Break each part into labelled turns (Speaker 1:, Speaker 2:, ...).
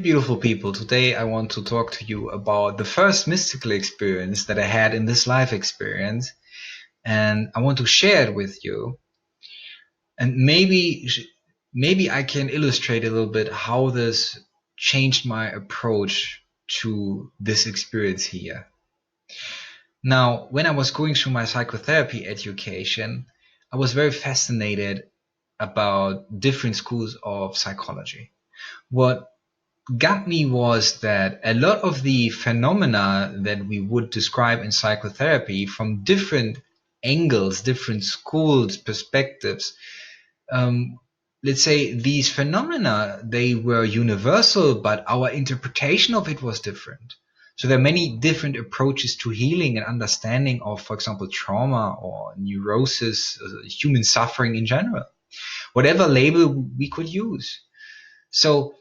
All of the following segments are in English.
Speaker 1: Beautiful people, today I want to talk to you about the first mystical experience that I had in this life experience, and I want to share it with you. And maybe I can illustrate a little bit how this changed my approach to this experience here. Now, when I was going through my psychotherapy education, I was very fascinated about different schools of psychology. What got me was that a lot of the phenomena that we would describe in psychotherapy from different angles, different schools, perspectives, um, let's say these phenomena, they were universal, but our interpretation of it was different. So there are many different approaches to healing and understanding of, for example, trauma or neurosis, human suffering in general, whatever label we could use. So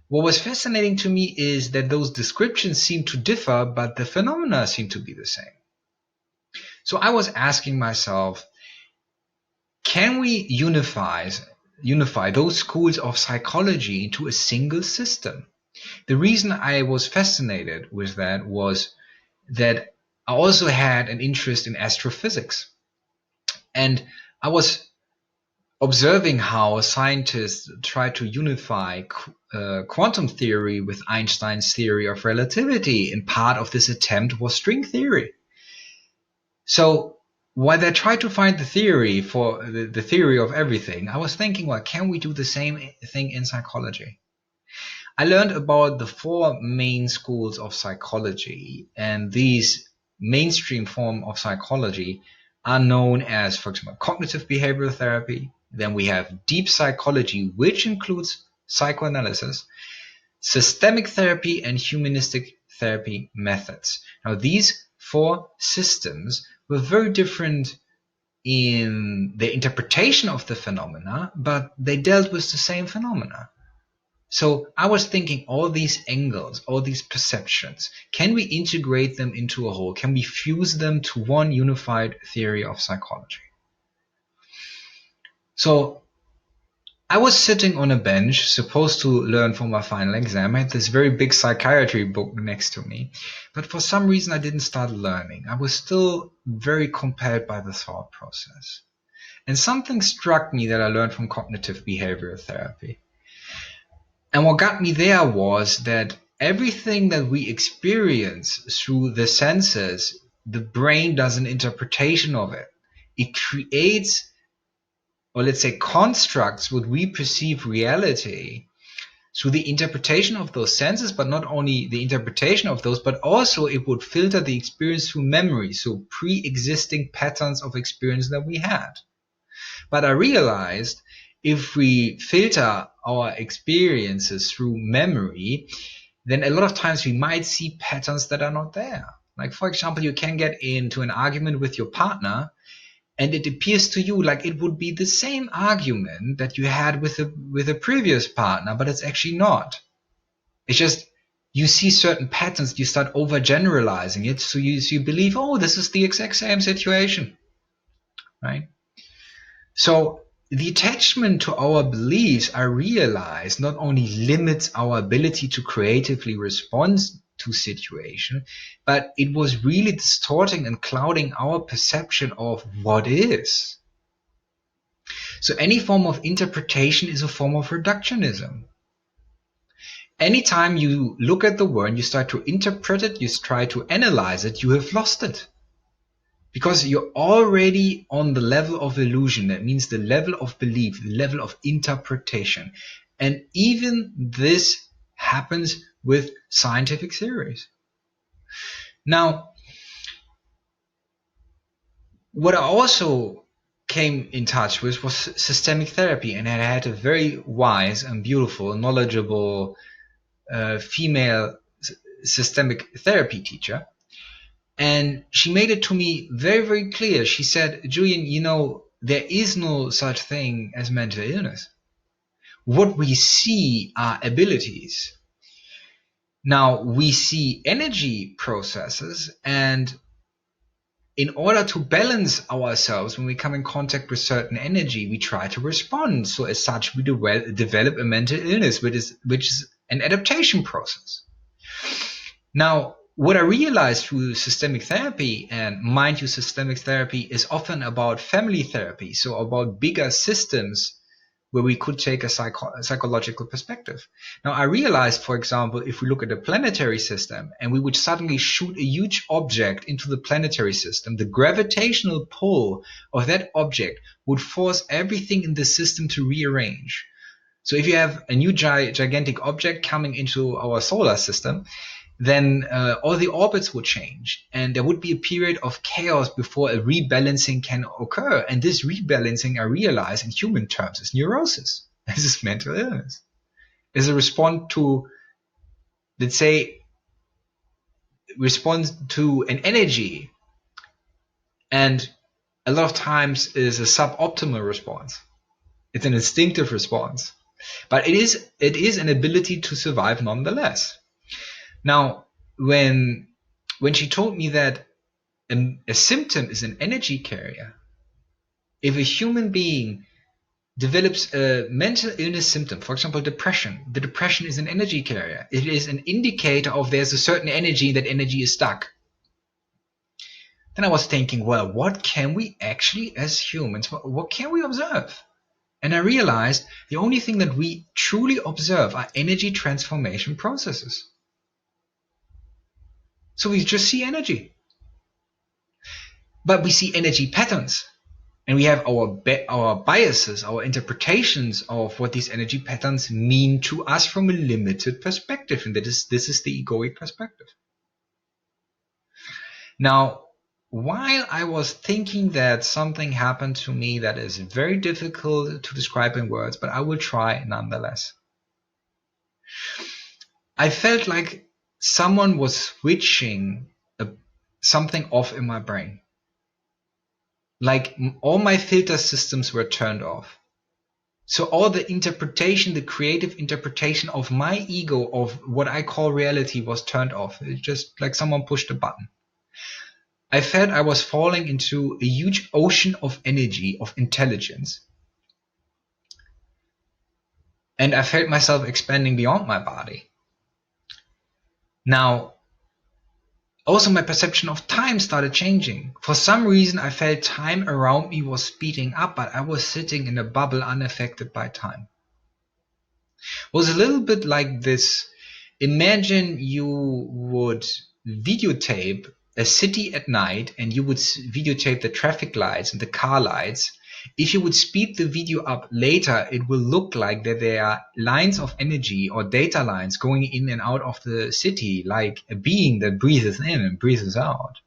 Speaker 1: what was fascinating to me is that those descriptions seem to differ, but the phenomena seem to be the same. So I was asking myself, can we unify those schools of psychology into a single system? The reason I was fascinated with that was that I also had an interest in astrophysics. And I was observing how scientists try to unify quantum theory with Einstein's theory of relativity, and part of this attempt was string theory. So while they try to find the theory for the theory of everything, I was thinking, well, can we do the same thing in psychology? I learned about the four main schools of psychology, and these mainstream form of psychology are known as, for example, cognitive behavioral therapy. Then we have deep psychology, which includes psychoanalysis, systemic therapy, and humanistic therapy methods. Now, these four systems were very different in their interpretation of the phenomena, but they dealt with the same phenomena. So I was thinking all these angles, all these perceptions, can we integrate them into a whole? Can we fuse them to one unified theory of psychology? So I was sitting on a bench, supposed to learn for my final exam. I had this very big psychiatry book next to me, but for some reason I didn't start learning. I was still very compelled by the thought process. And something struck me that I learned from cognitive behavioral therapy. And what got me there was that everything that we experience through the senses, the brain does an interpretation of it. It creates, or let's say, constructs what we perceive reality through the interpretation of those senses, but not only the interpretation of those, but also it would filter the experience through memory, so pre-existing patterns of experience that we had. But I realized if we filter our experiences through memory, then a lot of times we might see patterns that are not there. Like, for example, you can get into an argument with your partner, and it appears to you like it would be the same argument that you had with a previous partner, but it's actually not. It's just you see certain patterns, you start overgeneralizing it, so you believe, oh, this is the exact same situation, right? So the attachment to our beliefs, I realize, not only limits our ability to creatively respond to situation, but it was really distorting and clouding our perception of what is. So any form of interpretation is a form of reductionism. Anytime you look at the world, you start to interpret it, you try to analyze it, you have lost it. Because you're already on the level of illusion. That means the level of belief, the level of interpretation. And even this happens with scientific theories. Now, what I also came in touch with was systemic therapy, and I had a very wise and beautiful, knowledgeable female systemic therapy teacher. And she made it to me very, very clear. She said, Julian, there is no such thing as mental illness. What we see are abilities. Now, we see energy processes, and in order to balance ourselves when we come in contact with certain energy, we try to respond. So as such, we develop a mental illness, which is an adaptation process. Now, what I realized through systemic therapy, and mind you, systemic therapy is often about family therapy, so about bigger systems where we could take a psychological perspective. Now, I realized, for example, if we look at the planetary system and we would suddenly shoot a huge object into the planetary system, the gravitational pull of that object would force everything in the system to rearrange. So if you have a new gigantic object coming into our solar system, then all the orbits would change and there would be a period of chaos before a rebalancing can occur. And this rebalancing, I realize in human terms, is neurosis. This is mental illness. Is a response to, let's say, response to an energy, and a lot of times is a suboptimal response. It's an instinctive response, but it is an ability to survive nonetheless. Now, when she told me that a symptom is an energy carrier, if a human being develops a mental illness symptom, for example, depression, the depression is an energy carrier. It is an indicator of there's a certain energy, that energy is stuck. Then I was thinking, well, what can we actually, as humans, what can we observe? And I realized the only thing that we truly observe are energy transformation processes. So we just see energy. But we see energy patterns. And we have our biases, our interpretations of what these energy patterns mean to us from a limited perspective. And this is the egoic perspective. Now, while I was thinking that something happened to me that is very difficult to describe in words, but I will try nonetheless. I felt like someone was switching something off in my brain. Like all my filter systems were turned off. So all the interpretation, the creative interpretation of my ego of what I call reality was turned off. It's just like someone pushed a button. I felt I was falling into a huge ocean of energy, of intelligence. And I felt myself expanding beyond my body. Now, also my perception of time started changing. For some reason, I felt time around me was speeding up, but I was sitting in a bubble unaffected by time. It was a little bit like this. Imagine you would videotape a city at night and you would videotape the traffic lights and the car lights. If you would speed the video up later, it will look like that there are lines of energy or data lines going in and out of the city, like a being that breathes in and breathes out.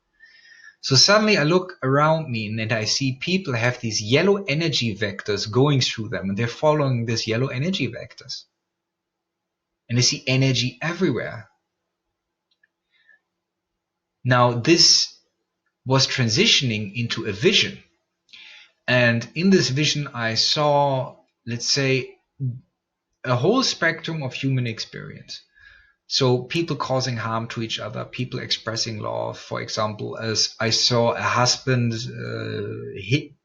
Speaker 1: So suddenly I look around me and I see people have these yellow energy vectors going through them, and they're following these yellow energy vectors. And I see energy everywhere. Now this was transitioning into a vision. And in this vision, I saw, let's say, a whole spectrum of human experience. So people causing harm to each other, people expressing love. For example, as I saw a husband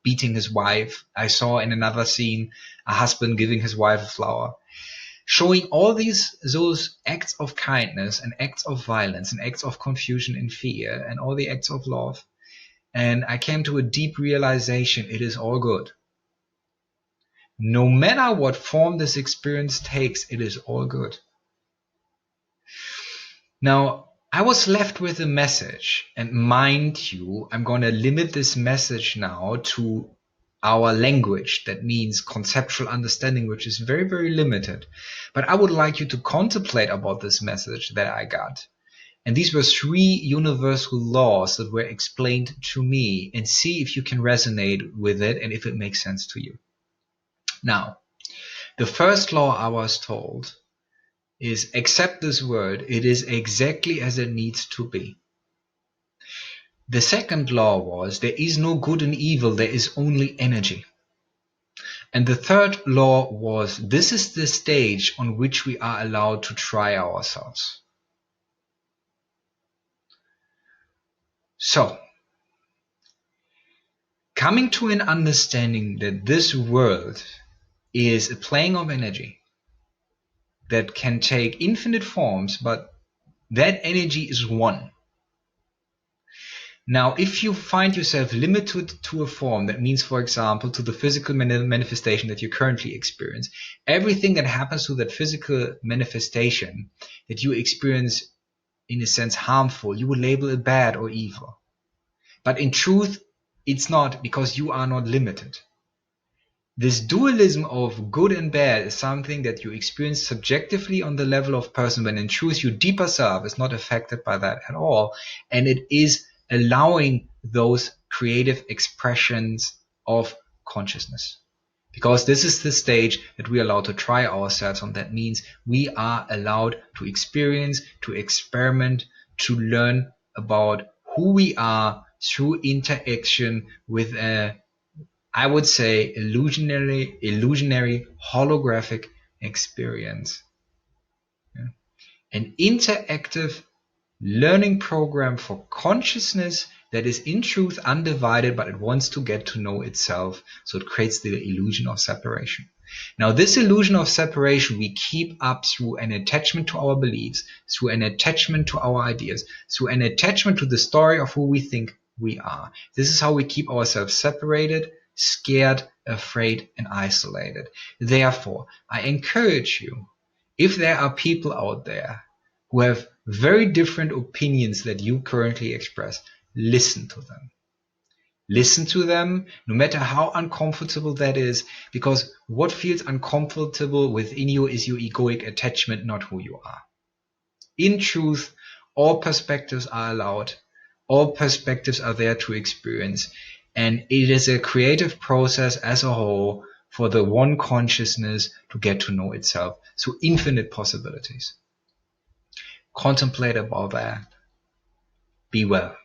Speaker 1: beating his wife. I saw in another scene a husband giving his wife a flower. Showing all those acts of kindness and acts of violence and acts of confusion and fear and all the acts of love. And I came to a deep realization, it is all good. No matter what form this experience takes, it is all good. Now, I was left with a message, and mind you, I'm going to limit this message now to our language. That means conceptual understanding, which is very, very limited. But I would like you to contemplate about this message that I got. And these were 3 universal laws that were explained to me, and see if you can resonate with it and if it makes sense to you. Now, the first law I was told is accept this word. It is exactly as it needs to be. The second law was there is no good and evil, there is only energy. And the third law was this is the stage on which we are allowed to try ourselves. So, coming to an understanding that this world is a playing of energy, that can take infinite forms, but that energy is one. Now, if you find yourself limited to a form, that means, for example, to the physical manifestation that you currently experience, everything that happens to that physical manifestation that you experience, in a sense, harmful, you would label it bad or evil. But in truth, it's not, because you are not limited. This dualism of good and bad is something that you experience subjectively on the level of person, when in truth your deeper self is not affected by that at all, and it is allowing those creative expressions of consciousness. Because this is the stage that we are allowed to try ourselves on. That means we are allowed to experience, to experiment, to learn about who we are through interaction with a, I would say, illusionary holographic experience. Yeah. An interactive learning program for consciousness that is in truth undivided, but it wants to get to know itself. So it creates the illusion of separation. Now, this illusion of separation we keep up through an attachment to our beliefs, through an attachment to our ideas, through an attachment to the story of who we think we are. This is how we keep ourselves separated, scared, afraid, and isolated. Therefore, I encourage you, if there are people out there who have very different opinions that you currently express, listen to them. Listen to them, no matter how uncomfortable that is, because what feels uncomfortable within you is your egoic attachment, not who you are. In truth, all perspectives are allowed, all perspectives are there to experience, and it is a creative process as a whole for the one consciousness to get to know itself through infinite possibilities. Contemplate about that. Be well.